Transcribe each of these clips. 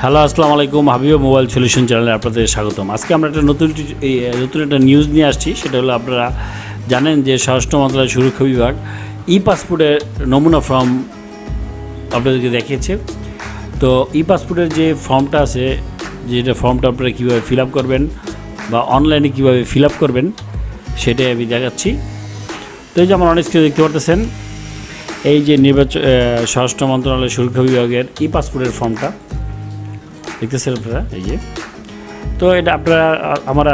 Hello, আসসালামু আলাইকুম। Habib mobile solution চ্যানেলে আপনাদের স্বাগতম। আজকে আমরা একটা নতুন একটা নিউজ নিয়ে আসছি। সেটা হলো, আপনারা জানেন যে স্বরাষ্ট্র মন্ত্রণালয় সুরক্ষা বিভাগ পাসপোর্টের নমুনা ফর্ম আপনাদেরকে দেখিয়েছে। তো পাসপোর্টের যে ফর্মটা আছে, যেটা ফর্মটা আপনারা কীভাবে ফিল আপ করবেন বা অনলাইনে কীভাবে ফিল আপ করবেন সেটাই আমি দেখাচ্ছি। তো এই যে আমার অনেক স্ক্রিনে দেখতে পারতেছেন, এই যে স্বরাষ্ট্র মন্ত্রণালয় সুরক্ষা বিভাগের পাসপোর্টের ফর্মটা দেখতেছেন আপনারা। এই যে, তো এটা আপনারা আমরা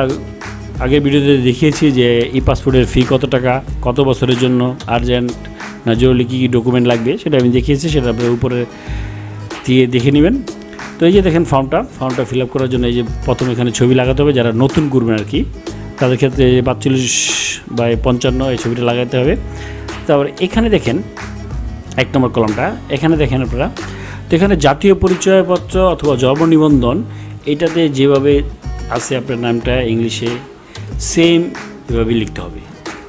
আগের ভিডিওতে দেখিয়েছি যে পাসপোর্টের ফি কত টাকা, কত বছরের জন্য, আর্জেন্ট না জরুরি কী কী ডকুমেন্ট লাগবে সেটা আমি দেখিয়েছি। সেটা আপনারা উপরে দিয়ে দেখে নেবেন। তো এই যে দেখেন ফর্মটা ফিল আপ করার জন্য এই যে প্রথম এখানে ছবি লাগাতে হবে। যারা নতুন করবেন আর কি, তাদের ক্ষেত্রে 45/55 এই ছবিটা লাগাতে হবে। তারপর এখানে দেখেন 1 নম্বর কলমটা, এখানে দেখেন আপনারা। তো এখানে জাতীয় পরিচয়পত্র অথবা জন্ম নিবন্ধন, এটাতে যেভাবে আছে আপনার নামটা ইংলিশে সেম এভাবে লিখতে হবে।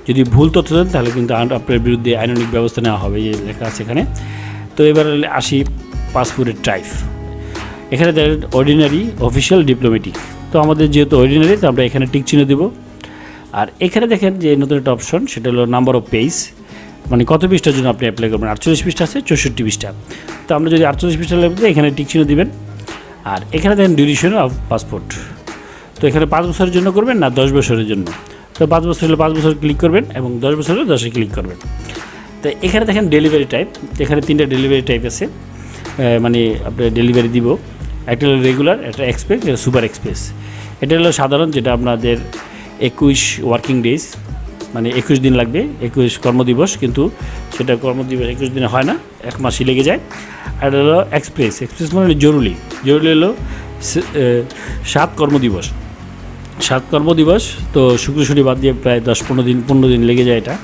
যদি ভুল তথ্য দেন তাহলে কিন্তু আপনার বিরুদ্ধে আইনানুগ ব্যবস্থা নেওয়া হবে, যে লেখা আছে এখানে। তো এবার আসি পাসপোর্টের টাইপ। এখানে দেখেন অর্ডিনারি, অফিসিয়াল, ডিপ্লোমেটিক। তো আমাদের যেহেতু অর্ডিনারি, তো আমরা এখানে টিক চিহ্ন দেবো। আর এখানে দেখেন যে নতুন একটা অপশন, সেটা হলো নাম্বার অফ পেজ, মানে কত পৃষ্ঠার জন্য আপনি অ্যাপ্লাই করবেন। 48 পৃষ্ঠা আছে, 64 পৃষ্ঠা। তো আমরা যদি 48 পৃষ্ঠা লাগবে এখানে টিক চিহ্ন দিবেন। আর এখানে দেখেন ডিউরেশন অফ পাসপোর্ট। তো এখানে 5 বছরের জন্য করবেন না 10 বছরের জন্য। তো 5 বছর হলে 5 বছর ক্লিক করবেন এবং 10 বছর হলে 10-এ ক্লিক করবেন। তো এখানে দেখেন ডেলিভারি টাইপ। এখানে 3টা ডেলিভারি টাইপ আছে, মানে আপনার ডেলিভারি দিব। একটা হলো রেগুলার, একটা এক্সপ্রেস, এটা সুপার এক্সপ্রেস। এটা হলো সাধারণ, যেটা আপনাদের 21 ওয়ার্কিং ডেজ, মানে 21 দিন লাগবে, 21 কর্মদিবস। কিন্তু সেটা কর্মদিবস 21 দিনে হয় না, 1 মাসই লেগে যায়। আর এটা হলো এক্সপ্রেস মানে জরুরি হলো 7 কর্মদিবস। 7 কর্মদিবস, তো শুক্র শনি বাদ দিয়ে প্রায় 10-15 দিন লেগে যায় এটা।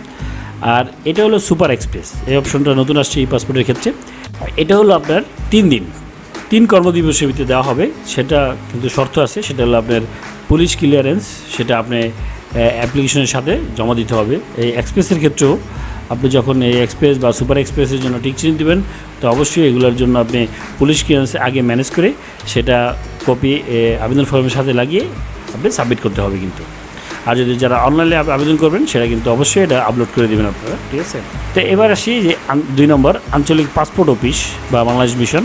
আর এটা হলো সুপার এক্সপ্রেস। এই অপশনটা নতুন আসছে পাসপোর্টের ক্ষেত্রে। এটা হলো আপনার 3 দিন, 3 কর্মদিবসের ভিতরে দেওয়া হবে। সেটা কিন্তু শর্ত আছে, সেটা হলো আপনার পুলিশ ক্লিয়ারেন্স, সেটা আপনি অ্যাপ্লিকেশনের সাথে জমা দিতে হবে। এই এক্সপ্রেসের ক্ষেত্রেও আপনি যখন এই এক্সপ্রেস বা সুপার এক্সপ্রেসের জন্য টিক চিহ্ন দেবেন, তো অবশ্যই এগুলোর জন্য আপনি পুলিশ ক্লিয়ারেন্স আগে ম্যানেজ করে সেটা কপি আবেদন ফর্মের সাথে লাগিয়ে আপনি সাবমিট করতে হবে কিন্তু। আর যদি যারা অনলাইনে আবেদন করবেন সেটা কিন্তু অবশ্যই এটা আপলোড করে দেবেন আপনারা, ঠিক আছে। তো এবার আসি যে 2 নম্বর, আঞ্চলিক পাসপোর্ট অফিস বা বাংলাদেশ মিশন।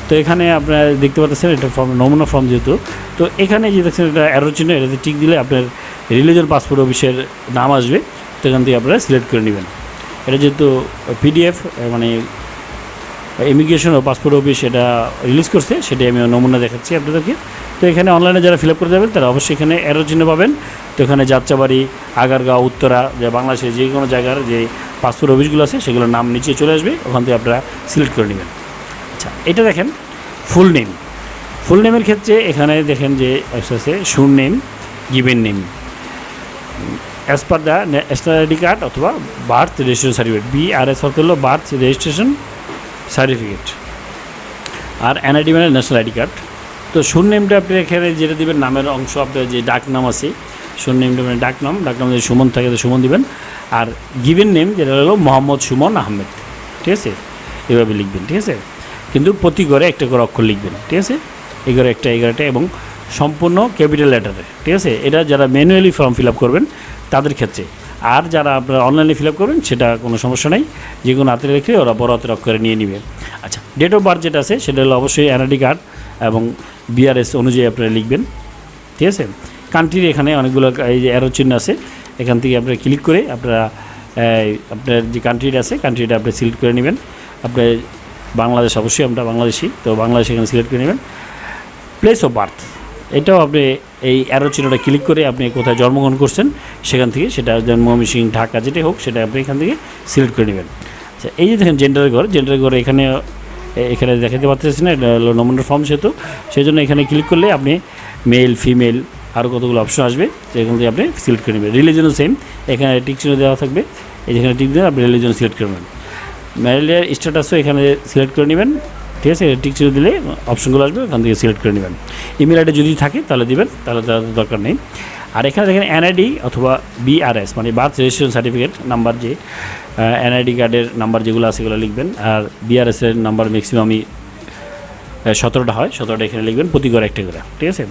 তো এখানে আপনারা দেখতে পাচ্ছেন এটা ফর্ম, নমুনা ফর্ম যেহেতু। তো এখানে যে দেখছেন এটা অ্যারো চিহ্ন, এটাতে টিক দিলে আপনার রিলিজন পাসপোর্ট অফিসের নাম আসবে। তো এখান থেকে আপনারা সিলেক্ট করে নেবেন। এটা যেহেতু পিডিএফ, মানে ইমিগ্রেশন ও পাসপোর্ট অফিস এটা রিলিজ করছে, সেটাই আমি নমুনা দেখাচ্ছি আপনাদেরকে। তো এখানে অনলাইনে যারা ফিল আপ করে যাবেন তারা অবশ্যই এখানে অ্যারো চিহ্ন পাবেন। তো এখানে যাত্রাবাড়ি, আগারগাঁও, উত্তরা, যে বাংলাদেশের যে কোনো জায়গার যে পাসপোর্ট অফিসগুলো আছে সেগুলোর নাম নিচে চলে আসবে, ওখান থেকে আপনারা সিলেক্ট করে নেবেন। আচ্ছা, এটা দেখেন ফুল নেম। ফুল নেমের ক্ষেত্রে এখানে দেখেন যে আছে surname, given name as per the national ID card অথবা বার্থ রেজিস্ট্রেশন সার্টিফিকেট। BRS হলো বার্থ রেজিস্ট্রেশন সার্টিফিকেট, আর NID মানে ন্যাশনাল আইডি কার্ড। তো শুর নেমটা আপনি এখানে যেটা দেবেন, নামের অংশ আপনার যে ডাক নাম আছে, শুর নেমটা মানে ডাক নাম যদি সুমন থাকে তো সুমন দেবেন। আর গিভেন নেম যেটা হলো মোহাম্মদ সুমন আহমেদ, ঠিক আছে, এভাবে লিখবেন, ঠিক আছে। কিন্তু প্রতি ঘরে একটা করে অক্ষর লিখবেন, ঠিক আছে, এগারো একটা এবং সম্পূর্ণ ক্যাপিটাল লেটারে, ঠিক আছে। এটা যারা ম্যানুয়ালি ফর্ম ফিল আপ করবেন তাদের ক্ষেত্রে। আর যারা আপনারা অনলাইনে ফিল আপ করবেন সেটা কোনো সমস্যা নেই, যে কোনো হাতে রেখে ওরা বড় হাতের অক্ষরে নিয়ে নেবে। আচ্ছা, ডেট অফ বার্থ যেটা আছে সেটা হলো অবশ্যই NID কার্ড এবং BRS অনুযায়ী আপনারা লিখবেন, ঠিক আছে। কান্ট্রির এখানে অনেকগুলো এই যে অ্যারো চিহ্ন আছে, এখান থেকে আপনারা ক্লিক করে আপনারা আপনার যে কান্ট্রিটা আছে কান্ট্রিটা আপনি সিলেক্ট করে নেবেন। আপনার বাংলাদেশ, অবশ্যই আমরা বাংলাদেশি, তো বাংলাদেশ এখানে সিলেক্ট করে নেবেন। প্লেস অফ বার্থ, এটাও আপনি এই অ্যারো চিহ্নটা ক্লিক করে আপনি কোথায় জন্মগ্রহণ করছেন সেখান থেকে, সেটা ময়মনসিংহ, ঢাকা, যেটাই হোক সেটা আপনি এখান থেকে সিলেক্ট করে নেবেন। আচ্ছা, এই যে দেখেন জেন্ডারের ঘর, এখানে দেখাতে পারতেছি না, এটা হলো নমুনার ফর্ম, সেহেতু সেই জন্য এখানে ক্লিক করলে আপনি মেল, ফিমেল, আরও কতগুলো অপশন আসবে, সেখান থেকে আপনি সিলেক্ট করে নেবেন। রিলিজনও সেম, এখানে টিক চিহ্ন দেওয়া থাকবে, এই যেখানে টিক দেন আপনি রিলিজন সিলেক্ট করবেন। ম্যারিটাল স্ট্যাটাসও এখানে সিলেক্ট করে নেবেন, ঠিক আছে। টিক চিহ্ন দিলে অপশনগুলো আসবে, ওখান থেকে সিলেক্ট করে নেবেন। ইমেল আইডি যদি থাকে তাহলে দিবেন, তাহলে দরকার নেই। আর এখানে দেখেন NID অথবা BRS মানে বার্থ রেজিস্ট্রেশন সার্টিফিকেট নাম্বার, যে NID কার্ডের নাম্বার যেগুলো আছে সেগুলো লিখবেন। আর BRS এর নাম্বার ম্যাক্সিমামই 17টা হয়, 17টা এখানে লিখবেন, প্রতি ঘরে একটা করে, ঠিক আছে।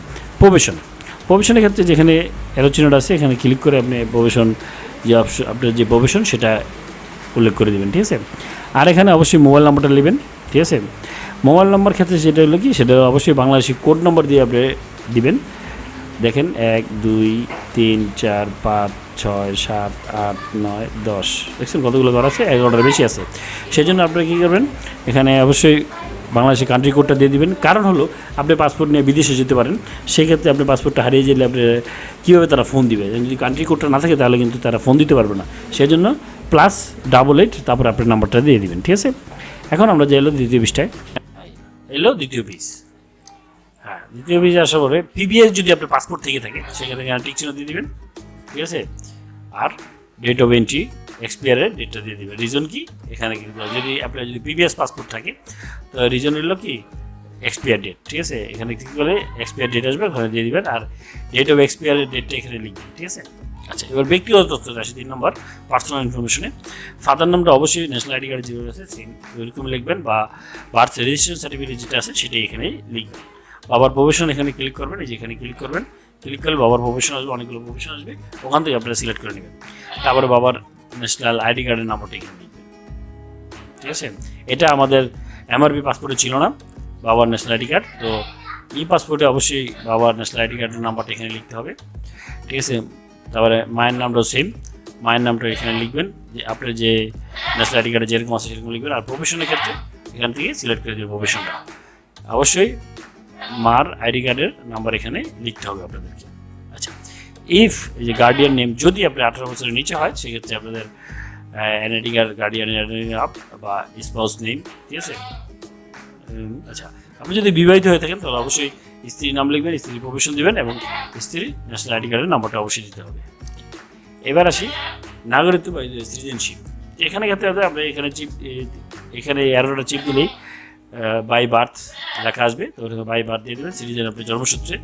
প্রবেশনের ক্ষেত্রে যেখানে অ্যারো চিহ্নটা আছে এখানে ক্লিক করে আপনি প্রবেশন যে অপশন, আপনার যে প্রবেশন সেটা উল্লেখ করে দেবেন, ঠিক আছে। আর এখানে অবশ্যই মোবাইল নাম্বারটা নেবেন, ঠিক আছে। মোবাইল নাম্বার ক্ষেত্রে সেটা হলো কি, সেটা অবশ্যই বাংলাদেশি কোড নাম্বার দিয়ে আপনি দিবেন। দেখেন 1 2 3 4 5 6 7 8 9 10, দেখছেন কতগুলো ঘর আছে, 11টার বেশি আছে। সেই জন্য আপনারা কী করবেন, এখানে অবশ্যই বাংলাদেশের কান্ট্রি কোডটা দিয়ে দিবেন। কারণ হলো আপনি পাসপোর্ট নিয়ে বিদেশে যেতে পারেন, সেক্ষেত্রে আপনি পাসপোর্টটা হারিয়ে গেলে আপনি কীভাবে তারা ফোন দিবে, যদি কান্ট্রি কোডটা না থাকে তাহলে কিন্তু তারা ফোন দিতে পারবে না। সেই জন্য +88 তারপর আপনার নাম্বারটা দিয়ে দিবেন, ঠিক আছে। এখন আমরা যে এলো দ্বিতীয় পৃষ্ঠায়, এলো দ্বিতীয় পেজ। হ্যাঁ, দ্বিতীয় পেজে আসার পরে পিবিএস যদি আপনার পাসপোর্ট থেকে থাকে সেখানে টিক চিহ্ন দিয়ে দিবেন, ঠিক আছে। আর ডেট অফ এন্ট্রি এক্সপায়ারের ডেটটা দিয়ে দেবেন। রিজন কি, এখানে কিন্তু যদি আপনার যদি পিবিএস পাসপোর্ট থাকে তো রিজন হলো কি এক্সপায়ার ডেট, ঠিক আছে। এখানে ক্লিক করে এক্সপায়ার ডেট আসবে, ওখানে দিয়ে দিবেন। আর ডেট অফ এক্সপায়ারের ডেটটা এখানে লিখবেন, ঠিক আছে। আচ্ছা, এবার ব্যক্তিগত তথ্য আসে 3 নম্বর, পার্সোনাল ইনফরমেশনে। ফাদার নামটা অবশ্যই ন্যাশনাল আইডি কার্ড যেভাবে আছে সেম ওইরকম লিখবেন, বা বার্থ রেজিস্ট্রেশন সার্টিফিকেট যেটা আছে সেটাই এখানে লিখবেন। বাবার প্রফেশন এখানে ক্লিক করবেন, এই যে এখানে ক্লিক করবেন, ক্লিক করলে বাবার প্রফেশন আসবে, অনেকগুলো প্রফেশন আসবে, ওখান থেকে আপনারা সিলেক্ট করে নেবেন। তারপরে বাবার ন্যাশনাল আইডি কার্ডের নাম্বারটা এখানে লিখবেন, ঠিক আছে। এটা আমাদের এমআরবি পাসপোর্টে ছিল না, বাবার ন্যাশনাল আইডি কার্ড। তো ই পাসপোর্টে অবশ্যই বাবার ন্যাশনাল আইডি কার্ডের নাম্বারটা এখানে লিখতে হবে, ঠিক আছে। তারপরে মায়ের নামটাও সেম, মায়ের নামটা এখানে লিখবেন, যে আপনার যে ন্যাশনাল আইডি কার্ডে যেরকম আছে সেরকম লিখবেন। আর প্রফেশনের ক্ষেত্রে এখান থেকে সিলেক্ট করে দেবেন প্রফেশনটা। অবশ্যই মার আইডি কার্ডের নাম্বার এখানে লিখতে হবে আপনাদেরকে। আচ্ছা, ইফ এই যে গার্ডিয়ান নেম যদি আপনি 18 বছরের নিচে হয় সেক্ষেত্রে আপনাদের এনআইডি কার্ড গার্ডিয়ান আপ বা স্পাউস নেম, ঠিক আছে। আচ্ছা, আপনি যদি বিবাহিত হয়ে থাকেন তাহলে অবশ্যই স্ত্রীর নাম লিখবেন, স্ত্রীর প্রফেশন দেবেন এবং স্ত্রীর ন্যাশনাল আইডি কার্ডের নাম্বারটা অবশ্যই দিতে হবে। এবার আসি নাগরিকত্ব বা সিটিজেনশিপ। এখানে ক্ষেত্রে আপনি এখানে চিপ, এখানে অ্যারোটা চিপ দিলেই বাই বার্থ লেখা আসবে, তো বাই বার্থ দিয়ে দেবেন। সিটিজেন আপনি জন্মসূত্রে।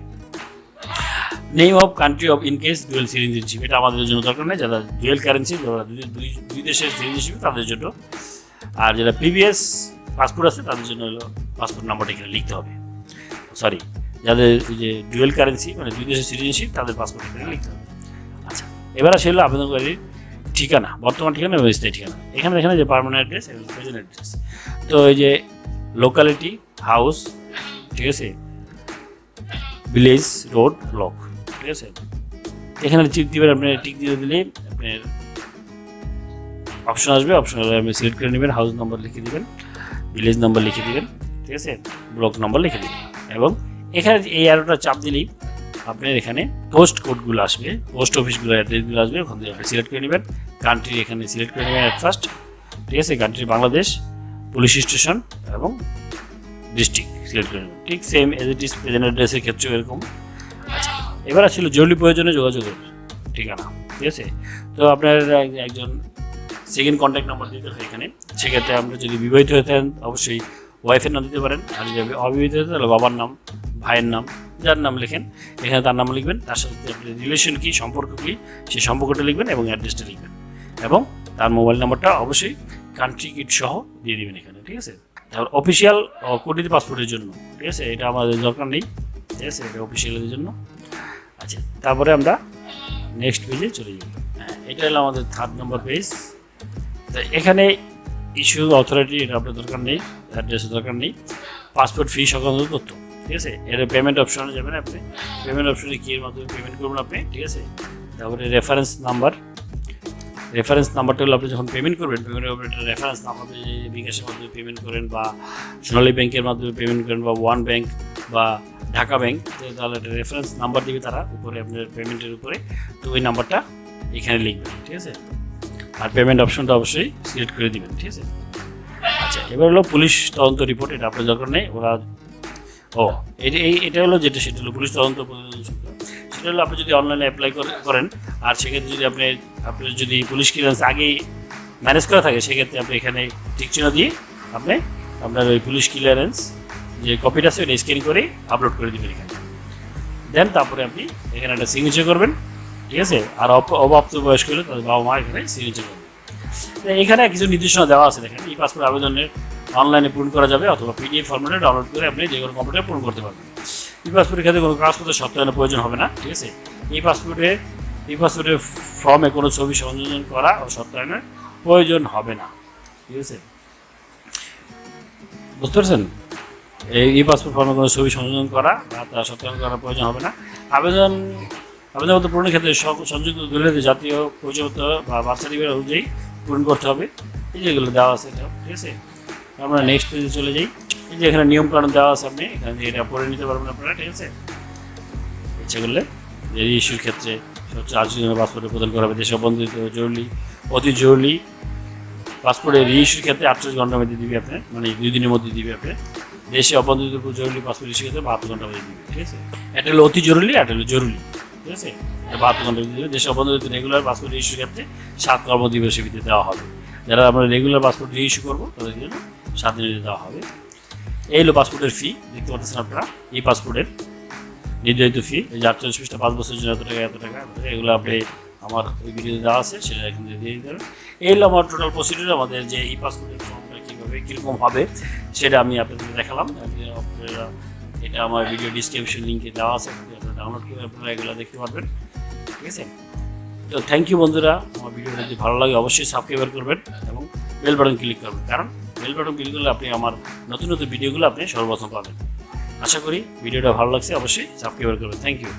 Name of country of in case dual citizenship, এটা আমাদের জন্য দরকার নেই, যারা ডুয়েল কারেন্সি যারা দুই দেশের সিটিজেনশিপ তাদের জন্য। আর যারা প্রিভিয়াস পাসপোর্ট আছে তাদের জন্য হলো পাসপোর্ট নাম্বারটা এখানে লিখতে হবে। সরি, যাদের যে ডুয়েল কারেন্সি মানে দুই দেশের সিটিজেনশিপ তাদের পাসপোর্ট এখানে লিখতে হবে। আচ্ছা, এবার আসে হলো আবেদনকারীর ঠিকানা, বর্তমান ঠিকানা এবং স্থায়ী ঠিকানা। এখানে দেখেন যে পার্মানেন্ট অ্যাড্রেস এবং প্রেজেন্ট অ্যাড্রেস। তো এই যে লোকালিটি, হাউস, ঠিক আছে, ভিলেজ, রোড, ব্লক, ঠিক আছে। এখানে টিক দিবেন, আপনি টিক দিয়ে দিলে আপনার অপশন আসবে, অপশন আপনি সিলেক্ট করে নেবেন। হাউস নাম্বার লিখে দিবেন, ভিলেজ নাম্বার লিখে দিবেন, ঠিক আছে, ব্লক নাম্বার লিখে দিবেন। এবং এখানে এই অ্যারোটা চাপ দিলেই আপনার এখানে পোস্ট কোডগুলো আসবে, পোস্ট অফিসগুলো অ্যাড্রেসগুলো আসবে, ওখান থেকে আপনি সিলেক্ট করে নেবেন। কান্ট্রি এখানে সিলেক্ট করে নেবেন অ্যাট ফার্স্ট, ঠিক আছে। কান্ট্রি বাংলাদেশ, পুলিশ স্টেশন এবং ডিস্ট্রিক্ট সিলেক্ট করে নেবেন, ঠিক same as it is present অ্যাড্রেসের ক্ষেত্রেও এরকম। আচ্ছা, এবার আসলে জরুরি প্রয়োজনে যোগাযোগের ঠিকানা, ঠিক আছে। তো আপনার একজন সেকেন্ড কন্ট্যাক্ট নাম্বার দিতে হয় এখানে। সেক্ষেত্রে আমরা যদি বিবাহিত হয়ে থাকেন অবশ্যই ওয়াইফের নাম দিতে পারেন, আর যদি অবিবাহিত হয়ে তাহলে বাবার নাম, ভাইয়ের নাম, যার নাম লেখেন এখানে তার নাম লিখবেন। তার সাথে আপনার রিলেশন কী, সম্পর্ক কী, সেই সম্পর্কটা লিখবেন এবং অ্যাড্রেসটা লিখবেন এবং তার মোবাইল নাম্বারটা অবশ্যই কান্ট্রি কিট সহ দিয়ে দেবেন এখানে, ঠিক আছে। তারপর অফিসিয়াল কোডিতে পাসপোর্টের জন্য, ঠিক আছে, এটা আমাদের দরকার নেই, ঠিক আছে, এটা অফিসিয়ালের জন্য। আচ্ছা, তারপরে আমরা নেক্সট পেজে চলে যাব। হ্যাঁ, এটা হলো আমাদের 3rd নম্বর পেজ। তো এখানে ইস্যু অথরিটি, এটা আপনার দরকার নেই, অ্যাড্রেসের দরকার নেই। পাসপোর্ট ফি সংক্রান্ত তথ্য, ঠিক আছে। এর পেমেন্ট অপশনে যাবেন আপনি, পেমেন্ট অপশনে কি এর মাধ্যমে পেমেন্ট করবেন আপনি, ঠিক আছে। তারপরে রেফারেন্স নাম্বারটা হলো আপনি যখন পেমেন্ট করবেন, রেফারেন্স নাম্বার বিকাশের মাধ্যমে পেমেন্ট করেন বা সোনালী ব্যাংকের মাধ্যমে পেমেন্ট করেন বা ওয়ান ব্যাংক বা ঢাকা ব্যাংক, তাহলে একটা রেফারেন্স নাম্বার দিবে তারা উপরে আপনার পেমেন্টের উপরে, তো ওই নাম্বারটা এখানে লিখবেন, ঠিক আছে। আর পেমেন্ট অপশনটা অবশ্যই সিলেক্ট করে দিবেন, ঠিক আছে। আচ্ছা, এবার হলো পুলিশ তদন্ত রিপোর্ট, এটা আপনার দরকার নেই, ওরা এটা হলো যেটা, সেটা হলো পুলিশ তদন্ত সেটা হলো আপনি যদি অনলাইনে অ্যাপ্লাই করেন আর সেক্ষেত্রে যদি আপনার যদি পুলিশ ক্লিয়ারেন্স আগেই ম্যানেজ করা থাকে সেক্ষেত্রে আপনি এখানে টিক চিহ্ন দিয়ে আপনি আপনার ওই পুলিশ ক্লিয়ারেন্স যে কপিটা আছে ওটা স্ক্যান করে আপলোড করে দেবেন এখানে। দেন তারপরে আপনি এখানে একটা সিগনেচার করবেন, ঠিক আছে। আর অপ্রাপ্ত বয়স্ক হলে তাদের বাবা মা এখানে সিগনেচার করবেন। এখানে কিছু নির্দেশনা দেওয়া আছে দেখেন, এই পাসপোর্ট আবেদনের অনলাইনে পূরণ করা যাবে অথবা পিডিএফ ফরম্যাটে ডাউনলোড করে আপনি যে কোনো কম্পিউটারে পূরণ করতে পারবেন। ই পাসপোর্টের ক্ষেত্রে কোনো কাগজপত্র সত্যায়নের প্রয়োজন হবে না, ঠিক আছে। ই পাসপোর্টের ফর্মে কোনো ছবি সংযোজন করা ও সত্যায়নের প্রয়োজন হবে না, ঠিক আছে। বুঝতে পারছেন? এই ই পাসপোর্ট ফর্মে কোনো ছবি সংযোজন করা বা তা সত্যায়ন করার প্রয়োজন হবে না। আবেদনপত্র পূরণের ক্ষেত্রে সংযুক্ত দলিলের জাতীয় পরিচয়পত্র বা বার্থ সার্টিফিকেট অনুযায়ী পূরণ করতে হবে। এই যেগুলো দেওয়া আছে এটা, ঠিক আছে। আমরা নেক্সট পেজে চলে যাই। এই যে এখানে নিয়মকানুন দেওয়া আছে, আপনি এখানে এটা পড়ে নিতে পারবেন আপনারা, ঠিক আছে। ইচ্ছে করলে এই ইস্যুর ক্ষেত্রে 48 পাসপোর্টে প্রদান করা হবে। দেশে অবন্ধিত জরুরি অতি জরুরি পাসপোর্টের রিইস্যুর ক্ষেত্রে 48 ঘন্টার মধ্যে দিবে আপনার, মানে 2 দিনের মধ্যে দিবে আপনার। দেশে অবন্ধিত জরুরি পাসপোর্ট ইস্যুর ক্ষেত্রে 72 ঘন্টার মধ্যে দিবে, ঠিক আছে। এটা হলো অতি জরুরি, এটা হলো জরুরি, ঠিক আছে। এটা 72 ঘন্টার মধ্যে দিবে। দেশে অবন্ধিত রেগুলার পাসপোর্ট ইস্যুর ক্ষেত্রে 7 কর্মদিবসের ভিত্তিতে দেওয়া হবে। যারা আমরা রেগুলার পাসপোর্ট রিইস্যু করবো তাদের জন্য 7 দিনের দেওয়া হবে। এই হলো পাসপোর্টের ফি, দেখতে পাচ্ছেন আপনারা। এই পাসপোর্টের নির্ধারিত ফি, এই 48 পৃষ্ঠা 5 বছরের জন্য এত টাকা, এগুলো আপনি আমার ওই ভিডিওতে দেওয়া আছে, সেটা এখান থেকে দিয়ে দিতে পারেন। এই হলো আমার টোটাল প্রসিডিউর। আমাদের যে ই পাসপোর্টের ফর্মটা কীরকম হবে সেটা আমি আপনাদের দেখালাম। এটা আমার ভিডিও ডিসক্রিপশন লিঙ্কে দেওয়া আছে, আপনারা ডাউনলোড করে আপনারা এগুলো দেখতে পারবেন, ঠিক আছে। তো থ্যাংক ইউ বন্ধুরা। আমার ভিডিওটা যদি ভালো লাগে অবশ্যই সাবস্ক্রাইব করবেন এবং বেল বাটন ক্লিক করবেন, কারণ বেল বাটন ক্লিক করলে আপনি আমার নতুন ভিডিওগুলো আপনি সর্বপ্রথম পাবেন। আশা করি ভিডিওটা ভালো লাগছে, অবশ্যই সাবস্ক্রাইব করবেন। Thank you.